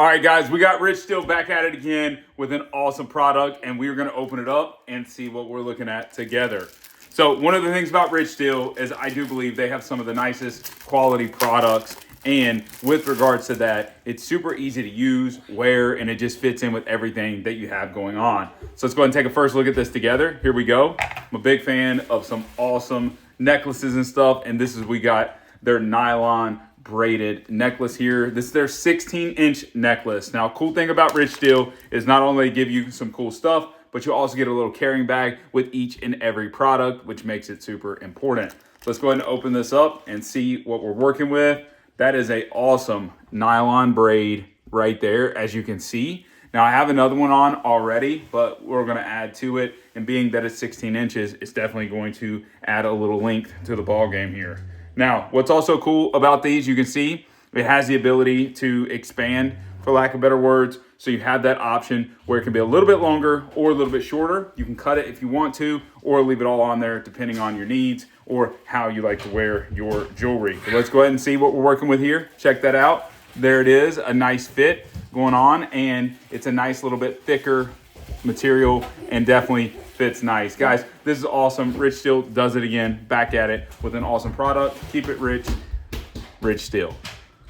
All right, guys, we got Richsteel back at it again with an awesome product, and we're gonna open it up and see what we're looking at together. So one of the things about Richsteel is I do believe they have some of the nicest quality products, and with regards to that, it's super easy to use, wear, and it just fits in with everything that you have going on. So let's go ahead and take a first look at this together. Here we go. I'm a big fan of some awesome necklaces and stuff, and we got their nylon braided necklace here. This is their 16-inch necklace. Now, cool thing about Richsteel is not only they give you some cool stuff, but you also get a little carrying bag with each and every product, which makes it super important. So let's go ahead and open this up and see what we're working with. That is a awesome nylon braid right there, as you can see. Now, I have another one on already, but we're gonna add to it. And being that it's 16 inches, it's definitely going to add a little length to the ball game here. Now, what's also cool about these, you can see it has the ability to expand, for lack of better words. So you have that option where it can be a little bit longer or a little bit shorter. You can cut it if you want to, or leave it all on there depending on your needs or how you like to wear your jewelry. So let's go ahead and see what we're working with here. Check that out. There it is, a nice fit going on, and it's a nice little bit thicker material and definitely fits nice. Guys, this is awesome. Richsteel does it again, back at it with an awesome product. Keep it rich, Richsteel.